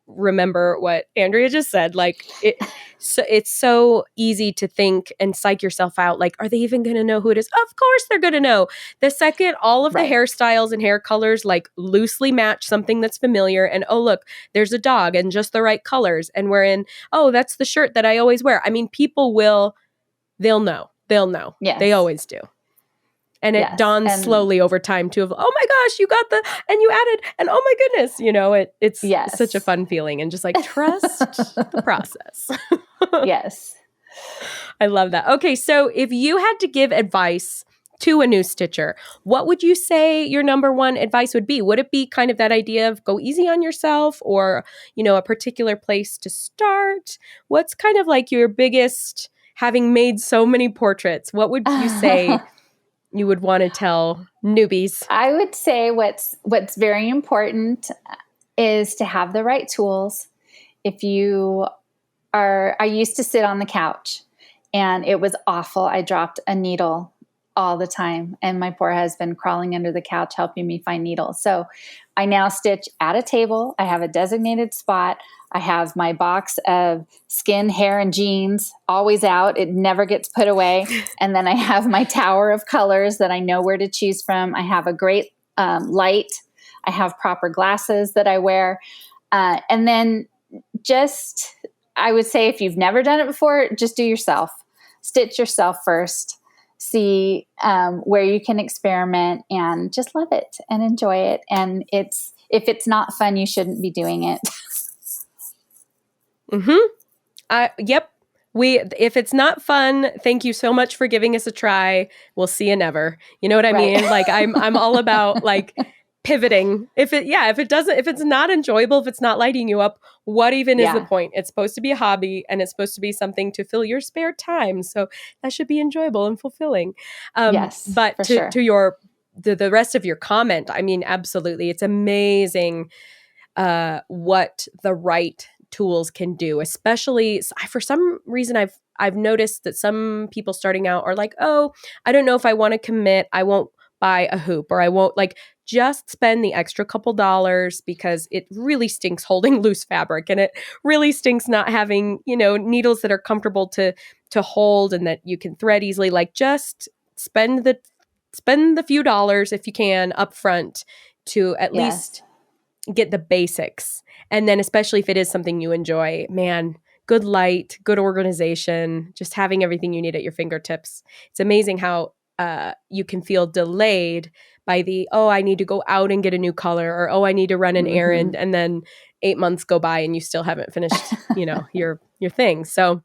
remember what Andrea just said. Like, it's so easy to think and psych yourself out. Like, are they even going to know who it is? Of course they're going to know. The second all of the hairstyles and hair colors like loosely match something that's familiar, and oh look, there's a dog and just the right colors, and we're in, oh, that's the shirt that I always wear. I mean, they'll know. Yes. They always do. And it dawns slowly over time too, of, oh my gosh, you got and you added, and oh my goodness, it's such a fun feeling, and just like trust the process.
Yes.
I love that. Okay. So if you had to give advice to a new stitcher, what would you say your number one advice would be? Would it be kind of that idea of go easy on yourself, or, a particular place to start? What's kind of like your biggest, having made so many portraits, what would you say you would want to tell newbies?
I would say what's very important is to have the right tools. I used to sit on the couch, and it was awful. I dropped a needle all the time, and my poor husband crawling under the couch helping me find needles. So I now stitch at a table. I have a designated spot. I have my box of skin, hair, and jeans always out. It never gets put away. And then I have my tower of colors that I know where to choose from. I have a great light. I have proper glasses that I wear. And then I would say, if you've never done it before, just do yourself. Stitch yourself first. See where you can experiment, and just love it and enjoy it. And if it's not fun, you shouldn't be doing it.
Yep. If it's not fun, thank you so much for giving us a try. We'll see you never. You know what I mean? Like, I'm all about like pivoting. If it's not enjoyable, if it's not lighting you up, what even is the point? It's supposed to be a hobby, and it's supposed to be something to fill your spare time. So that should be enjoyable and fulfilling.
Yes,
but to the rest of your comment, I mean, absolutely. It's amazing what the right tools can do, especially for some reason I've noticed that some people starting out are like, oh, I don't know if I want to commit. I won't buy a hoop, or I won't just spend the extra couple dollars, because it really stinks holding loose fabric, and it really stinks not having, needles that are comfortable to hold and that you can thread easily. Like, just spend the few dollars if you can up front to at least get the basics. And then, especially if it is something you enjoy, man, good light, good organization, just having everything you need at your fingertips. It's amazing how you can feel delayed by I need to go out and get a new color, or I need to run an errand, and then 8 months go by and you still haven't finished, your thing. So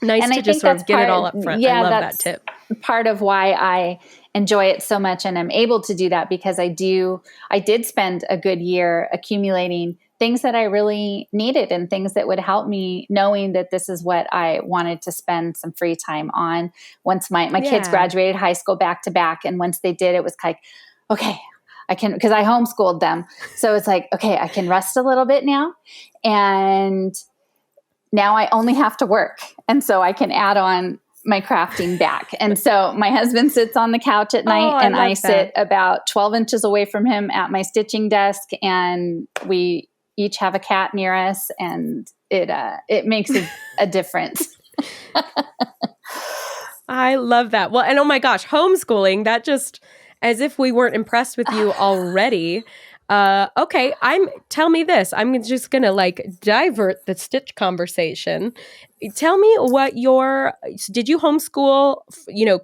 nice to just sort of get it all up front. I love that tip.
Part of why I enjoy it so much, and I'm able to do that, because I did spend a good year accumulating things that I really needed, and things that would help me, knowing that this is what I wanted to spend some free time on. Once my kids graduated high school back to back, and once they did, it was like, okay, I can, because I homeschooled them. So it's like, okay, I can rest a little bit now. And now I only have to work. And so I can add on my crafting back. And so my husband sits on the couch at night, and I sit about 12 inches away from him at my stitching desk, and we each have a cat near us, and it makes a difference.
I love that. Well, and oh my gosh, homeschooling, that just as if we weren't impressed with you already. Okay, tell me this. I'm just gonna like divert the Stitch conversation. Tell me did you homeschool,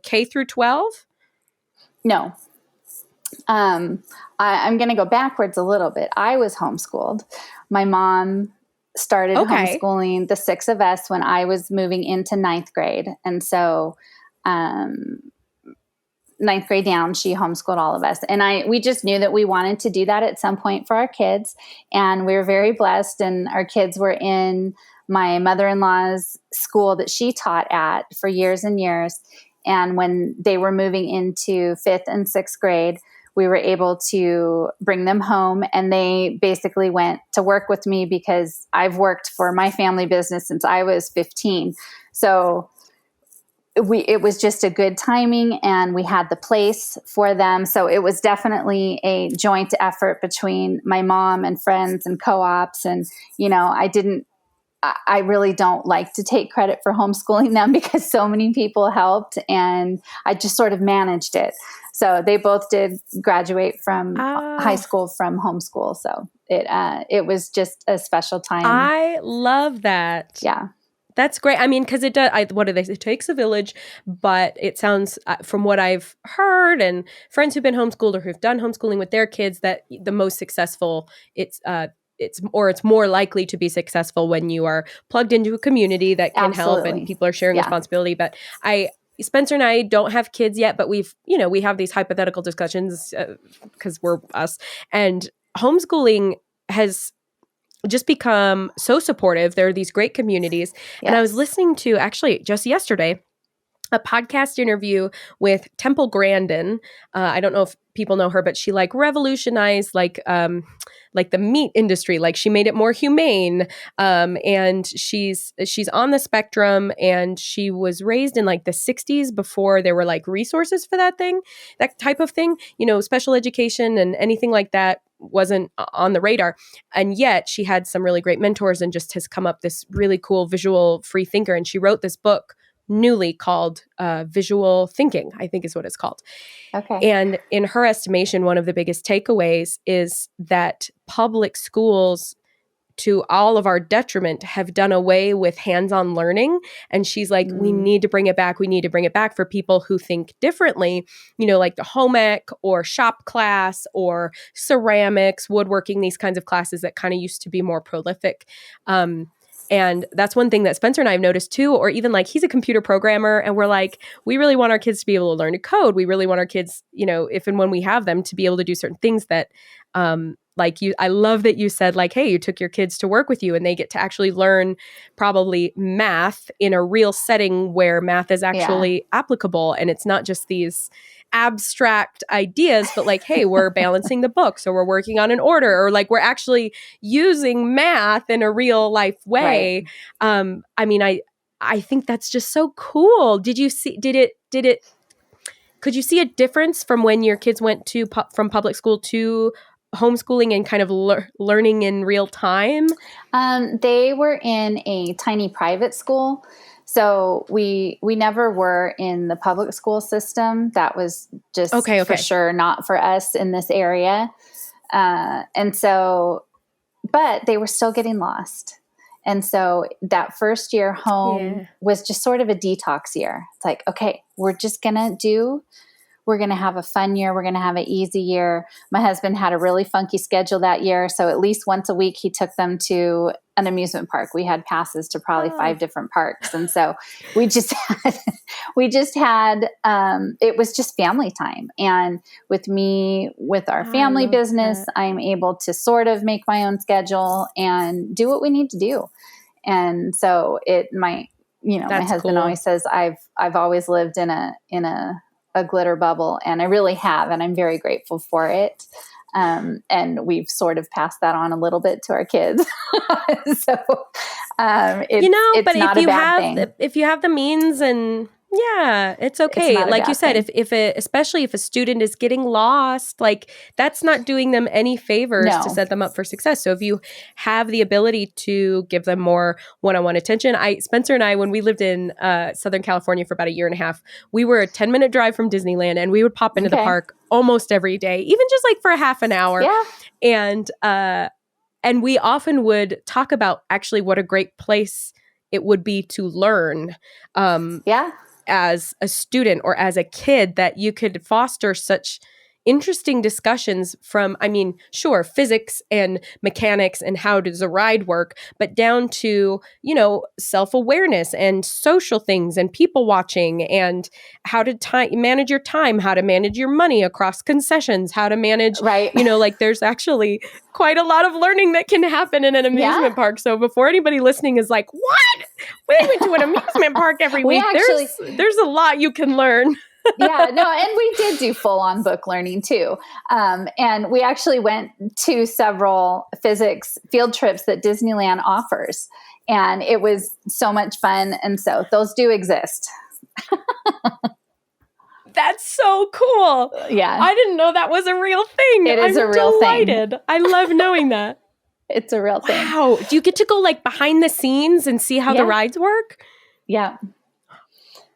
K through 12?
No. I'm going to go backwards a little bit. I was homeschooled. My mom started
Okay.
homeschooling the six of us when I was moving into ninth grade. And so, ninth grade down, she homeschooled all of us. And we just knew that we wanted to do that at some point for our kids. And we were very blessed. And our kids were in my mother-in-law's school that she taught at for years and years. And when they were moving into fifth and sixth grade, we were able to bring them home, and they basically went to work with me because I've worked for my family business since I was 15. So it was just a good timing, and we had the place for them. So it was definitely a joint effort between my mom and friends and co-ops. And, I really don't like to take credit for homeschooling them because so many people helped, and I just sort of managed it. So they both did graduate from high school from homeschool. So it was just a special time.
I love that.
Yeah.
That's great. I mean, because it does, what do they say? It takes a village, but it sounds, from what I've heard and friends who've been homeschooled or who've done homeschooling with their kids, that the most successful, it's more likely to be successful when you are plugged into a community that can help and people are sharing responsibility. But Spencer and I don't have kids yet, but we have these hypothetical discussions because we're us, and homeschooling has just become so supportive. There are these great communities. Yes. And I was listening to, actually just yesterday, a podcast interview with Temple Grandin. I don't know if people know her, but she revolutionized the meat industry. She made it more humane. And she's on the spectrum, and she was raised in the 60s before there were resources for that type of thing, special education and anything like that wasn't on the radar. And yet she had some really great mentors and just has come up this really cool visual free thinker. And she wrote this book newly called Visual Thinking, I think is what it's called.
Okay.
And in her estimation, one of the biggest takeaways is that public schools, to all of our detriment, have done away with hands-on learning. And she's like, we need to bring it back. We need to bring it back for people who think differently, like the home ec or shop class or ceramics, woodworking, these kinds of classes that kind of used to be more prolific. And that's one thing that Spencer and I have noticed too, or even he's a computer programmer, and we're we really want our kids to be able to learn to code. We really want our kids, if and when we have them, to be able to do certain things that, I love that you said hey, you took your kids to work with you and they get to actually learn probably math in a real setting where math is actually applicable. And it's not just these abstract ideas, but hey, we're balancing the books, or we're working on an order, or we're actually using math in a real life way. Right. I think that's just so cool. Could you see a difference from when your kids went from public school to homeschooling and kind of learning in real time?
They were in a tiny private school. So we never were in the public school system. That was just for sure not for us in this area. And so, but they were still getting lost. And so that first year home was just sort of a detox year. It's okay, we're going to have a fun year. We're going to have an easy year. My husband had a really funky schedule that year. So at least once a week, he took them to an amusement park. We had passes to probably 5 different parks. And so we just had, it was just family time. And with our family business, I'm able to sort of make my own schedule and do what we need to do. And so my husband always says, I've always lived in a glitter bubble, and I really have, and I'm very grateful for it. And we've sort of passed that on a little bit to our kids. So, it's
but
not
if
a bad thing.
If you have the means and Yeah, it's
It's
okay.
not a
Like you
bad
said,
thing.
especially if a student is getting lost, like that's not doing them any favors to
No.
set them up for success. So if you have the ability to give them more one-on-one attention, Spencer and I, when we lived in Southern California for about a year and a half, we were a 10-minute drive from Disneyland, and we would pop into the
Okay.
park almost every day, even just like for a half an hour.
Yeah.
And we often would talk about actually what a great place it would be to learn.
Yeah.
As a student or as a kid, that you could foster such interesting discussions from, I mean, sure, physics and mechanics and how does a ride work, but down to, you know, self-awareness and social things and people watching and how to manage your time, how to manage your money across concessions, how to manage,
Right.
you know, like there's actually quite a lot of learning that can happen in an amusement park. So before anybody listening is like, what? We went to an amusement park every week. There's a lot you can learn.
Yeah, no, and we did do full-on book learning too. And we actually went to several physics field trips that Disneyland offers. And it was so much fun. And so those do exist.
That's so cool.
Yeah.
I didn't know that was a real thing.
It is a real
delighted. I love knowing that.
It's a real thing.
Wow. Do you get to go like behind the scenes and see how the rides work?
Yeah.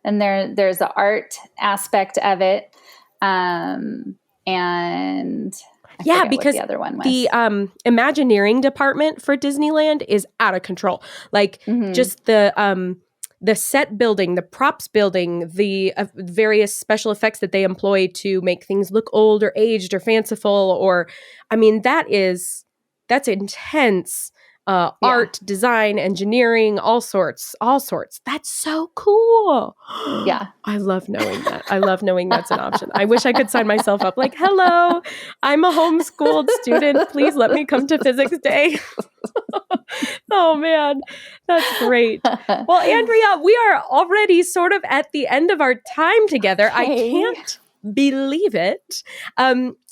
And there's the art aspect of it. And I because
the
other one was.
The Imagineering department for Disneyland is out of control. Like just the set building, the props building, the various special effects that they employ to make things look old or aged or fanciful, or I mean that's intense. Art, design, engineering, all sorts. That's so cool.
Yeah.
I love knowing that. I love knowing that's an option. I wish I could sign myself up like, hello, I'm a homeschooled student. Please let me come to physics day. Oh man, that's great. Well, Andrea, we are already sort of at the end of our time together.
Hey.
I can't believe it.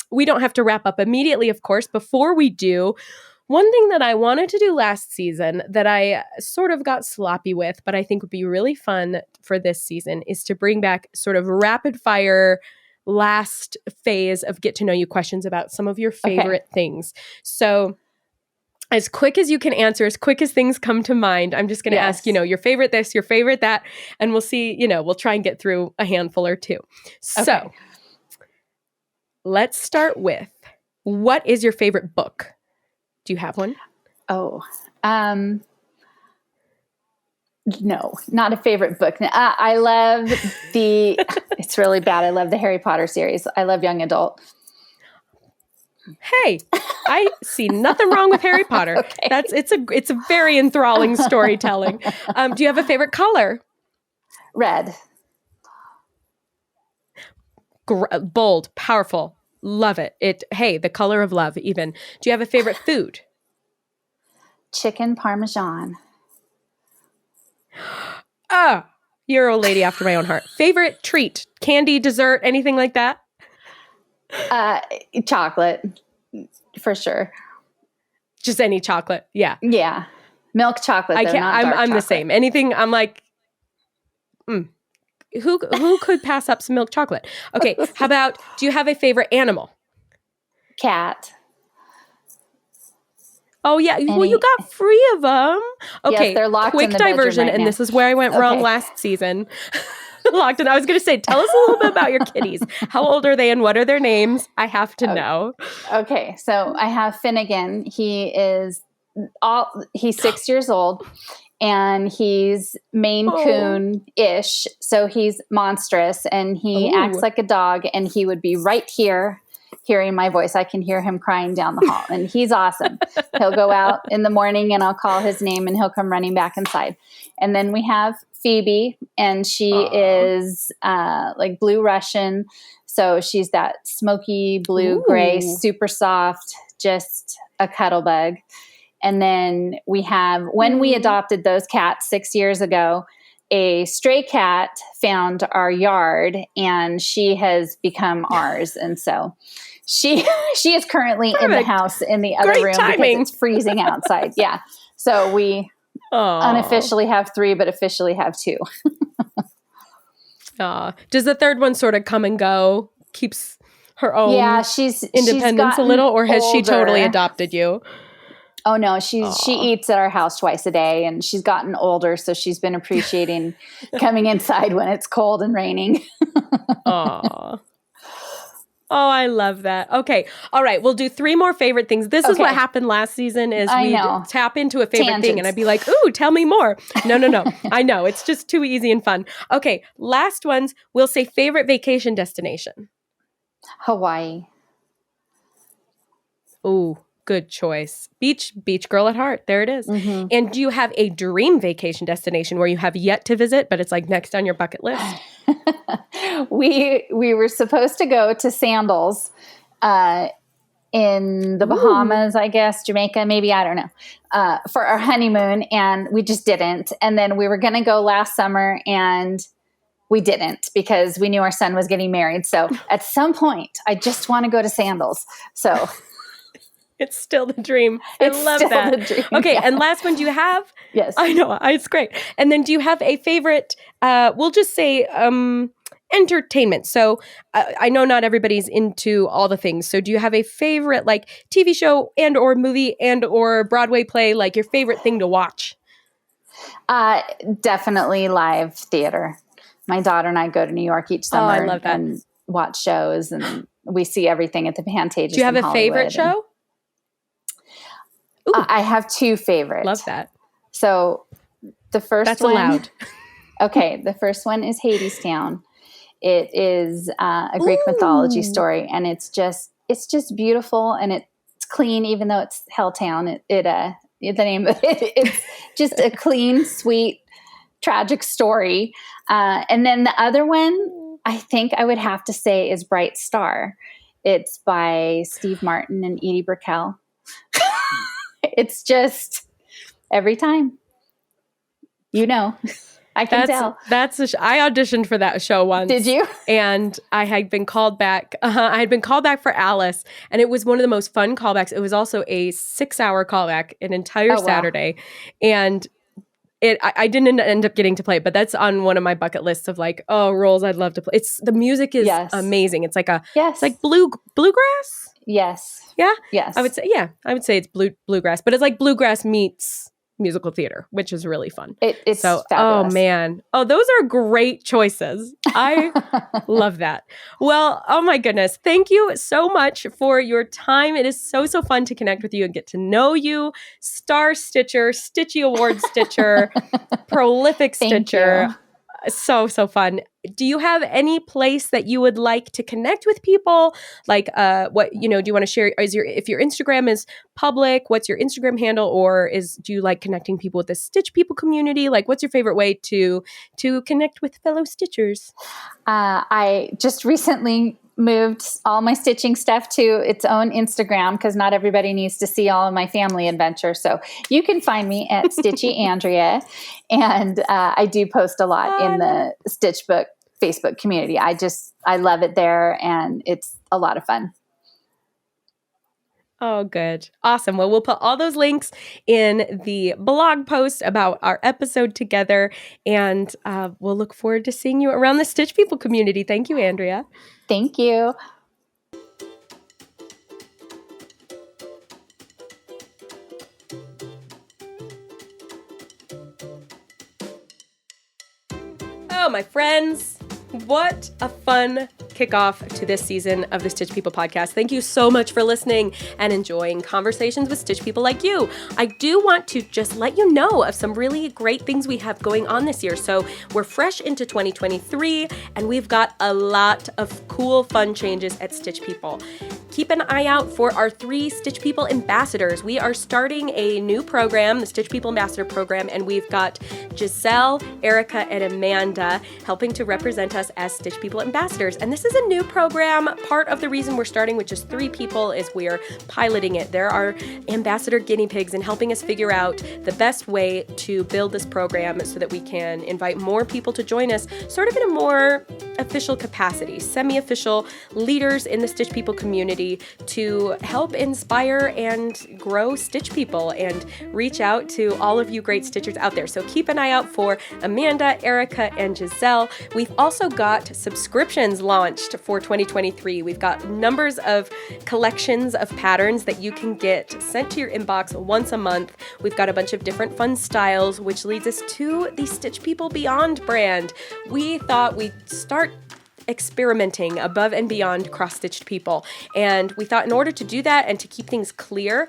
We don't have to wrap up immediately, of course. Before we do, one thing that I wanted to do last season that I sort of got sloppy with, but I think would be really fun for this season, is to bring back sort of rapid fire last phase of get to know you questions about some of your favorite things. So as quick as you can answer, as quick as things come to mind, I'm just going to ask, your favorite this, your favorite that, and we'll see, we'll try and get through a handful or two. So let's start with, what is your favorite book? Do you have one?
Oh, no, not a favorite book. I love it's really bad. I love the Harry Potter series. I love young adult.
Hey, I see nothing wrong with Harry Potter. It's a very enthralling storytelling. Do you have a favorite color?
Red.
Bold, powerful. Love it. Hey, the color of love even. Do you have a favorite food?
Chicken Parmesan.
You're a lady after my own heart. Favorite treat? Candy, dessert, anything like that?
Chocolate, for sure.
Just any chocolate. Yeah.
Yeah. Milk chocolate.
I'm the same. Anything, I'm like, Who could pass up some milk chocolate? Okay, how about, do you have a favorite animal?
Cat.
Oh, yeah. Well, you got 3 of them. Okay,
yes, they're locked
quick
in the
diversion,
right
and
now.
this is where I went wrong last season. Locked in. I was going to say, tell us a little bit about your kitties. How old are they and what are their names? I have to know.
Okay, so I have Finnegan. He's 6 years old. And he's Maine Coon-ish, so he's monstrous, and he acts like a dog, and he would be right here hearing my voice. I can hear him crying down the hall, and he's awesome. He'll go out in the morning, and I'll call his name, and he'll come running back inside. And then we have Phoebe, and she is like blue Russian, so she's that smoky blue-gray, super soft, just a cuddle bug. And then we have, when we adopted those cats 6 years ago, a stray cat found our yard and she has become ours. And so she is currently in the house in the other room because it's freezing outside. Yeah. So we unofficially have 3, but officially have 2.
Does the third one sort of come and go? Keeps her own
she's
independence a little, or has she totally adopted you?
Oh no, she eats at our house twice a day, and she's gotten older, so she's been appreciating coming inside when it's cold and raining.
Aw. Oh, I love that. Okay. All right. We'll do 3 more favorite things. This is what happened last season is we'd tap into a favorite thing and I'd be like, ooh, tell me more. No. I know. It's just too easy and fun. Okay. Last ones. We'll say favorite vacation destination.
Hawaii.
Ooh, good choice. Beach girl at heart. There it is. Mm-hmm. And do you have a dream vacation destination where you have yet to visit, but it's like next on your bucket list?
We were supposed to go to Sandals in the Bahamas, I guess, Jamaica, maybe, I don't know, for our honeymoon, and we just didn't. And then we were going to go last summer, and we didn't because we knew our son was getting married. So at some point, I just want to go to Sandals. So
it's still the dream. I love that. Okay, and last one, do you have?
Yes.
I know, it's great. And then do you have a favorite, we'll just say entertainment. So I know not everybody's into all the things. So do you have a favorite like TV show and or movie and or Broadway play, like your favorite thing to watch?
Definitely live theater. My daughter and I go to New York each summer
I love that.
And watch shows, and we see everything at the Pantages.
Do you have a favorite show?
I have 2 favorites.
Love that.
So the first
That's
one.
allowed.
Okay. The first one is Hadestown. It is a Greek mythology story, and it's just beautiful, and it's clean, even though it's Helltown. The name of it's just a clean, sweet, tragic story. And then the other one, I think I would have to say, is Bright Star. It's by Steve Martin and Edie Brickell. It's just every time, I can tell.
I auditioned for that show once.
Did you?
And I had been called back. I had been called back for Alice, and it was one of the most fun callbacks. It was also a 6-hour callback, an entire Saturday, and I didn't end up getting to play it, but that's on one of my bucket lists of like, roles I'd love to play. The music is amazing. It's like it's like bluegrass.
Yes.
Yeah.
Yes.
I would say it's bluegrass, but it's like bluegrass meets musical theater, which is really fun.
It's fabulous.
Oh man. Oh, those are great choices. I love that. Well, oh my goodness. Thank you so much for your time. It is so fun to connect with you and get to know you. Star Stitcher, Stitchy Award Stitcher, prolific Stitcher. So fun. Do you have any place that you would like to connect with people? Like, do you want to share? If your Instagram is public, what's your Instagram handle? Or do you like connecting people with the Stitch People community? Like, what's your favorite way to connect with fellow Stitchers?
I just recently moved all my stitching stuff to its own Instagram because not everybody needs to see all of my family adventures. So you can find me at Stitchy Andrea, and I do post a lot in the Stitchbook Facebook community. I love it there, and it's a lot of fun.
Oh, good. Awesome. Well, we'll put all those links in the blog post about our episode together, and we'll look forward to seeing you around the Stitch People community. Thank you, Andrea.
Thank you.
Oh, my friends. What a fun kickoff to this season of the Stitch People podcast. Thank you so much for listening and enjoying conversations with Stitch People like you. I do want to just let you know of some really great things we have going on this year. So we're fresh into 2023, and we've got a lot of cool, fun changes at Stitch People. Keep an eye out for our 3 Stitch People ambassadors. We are starting a new program, the Stitch People Ambassador Program, and we've got Giselle, Erica, and Amanda helping to represent us as Stitch People ambassadors. And this is a new program. Part of the reason we're starting with just 3 people is we're piloting it. There are ambassador guinea pigs and helping us figure out the best way to build this program so that we can invite more people to join us sort of in a more official capacity, semi-official leaders in the Stitch People community community to help inspire and grow Stitch People and reach out to all of you great Stitchers out there. So keep an eye out for Amanda, Erica, and Giselle. We've also got subscriptions launched for 2023. We've got numbers of collections of patterns that you can get sent to your inbox once a month. We've got a bunch of different fun styles, which leads us to the Stitch People Beyond brand. We thought we'd start experimenting above and beyond cross-stitched people. And we thought in order to do that and to keep things clear,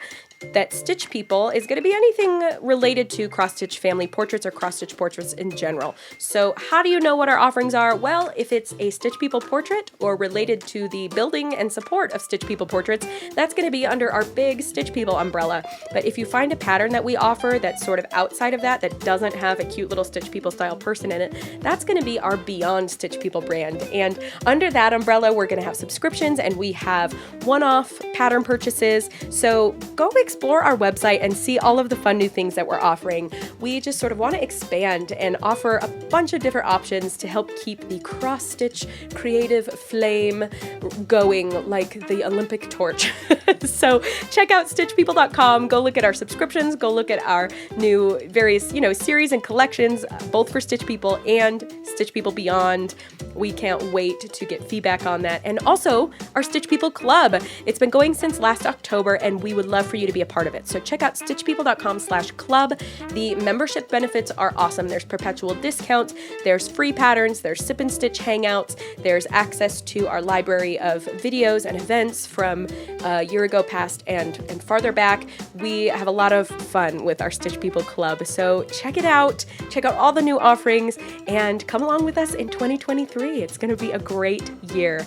that Stitch People is going to be anything related to cross-stitch family portraits or cross-stitch portraits in general. So how do you know what our offerings are? Well, if it's a Stitch People portrait or related to the building and support of Stitch People portraits, that's going to be under our big Stitch People umbrella. But if you find a pattern that we offer that's sort of outside of that, that doesn't have a cute little Stitch People style person in it, that's going to be our Beyond Stitch People brand. And under that umbrella, we're going to have subscriptions and we have one-off pattern purchases. So go explore our website and see all of the fun new things that we're offering. We just sort of want to expand and offer a bunch of different options to help keep the cross-stitch creative flame going like the Olympic torch. So check out stitchpeople.com, go look at our subscriptions, go look at our new various, series and collections, both for Stitch People and Stitch People Beyond. We can't wait to get feedback on that. And also our Stitch People Club. It's been going since last October and we would love for you to be a part of it. So check out stitchpeople.com/club. The membership benefits are awesome. There's perpetual discounts, there's free patterns, there's sip and stitch hangouts, there's access to our library of videos and events from a year ago past and farther back. We have a lot of fun with our Stitch People Club. So check it out. Check out all the new offerings and come along with us in 2023. It's going to be a great year.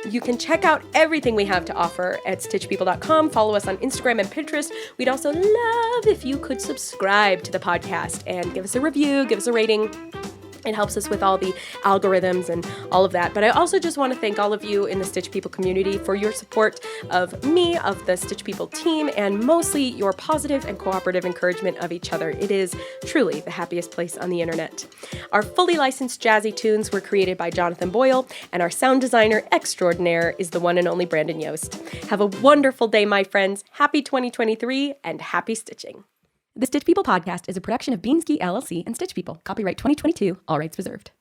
You can check out everything we have to offer at stitchpeople.com. Follow us on Instagram and Pinterest. We'd also love if you could subscribe to the podcast and give us a review, give us a rating. It helps us with all the algorithms and all of that. But I also just want to thank all of you in the Stitch People community for your support of me, of the Stitch People team, and mostly your positive and cooperative encouragement of each other. It is truly the happiest place on the internet. Our fully licensed jazzy tunes were created by Jonathan Boyle, and our sound designer extraordinaire is the one and only Brandon Yost. Have a wonderful day, my friends. Happy 2023 and happy stitching.
The Stitch People podcast is a production of Beansky LLC and Stitch People. Copyright 2022, all rights reserved.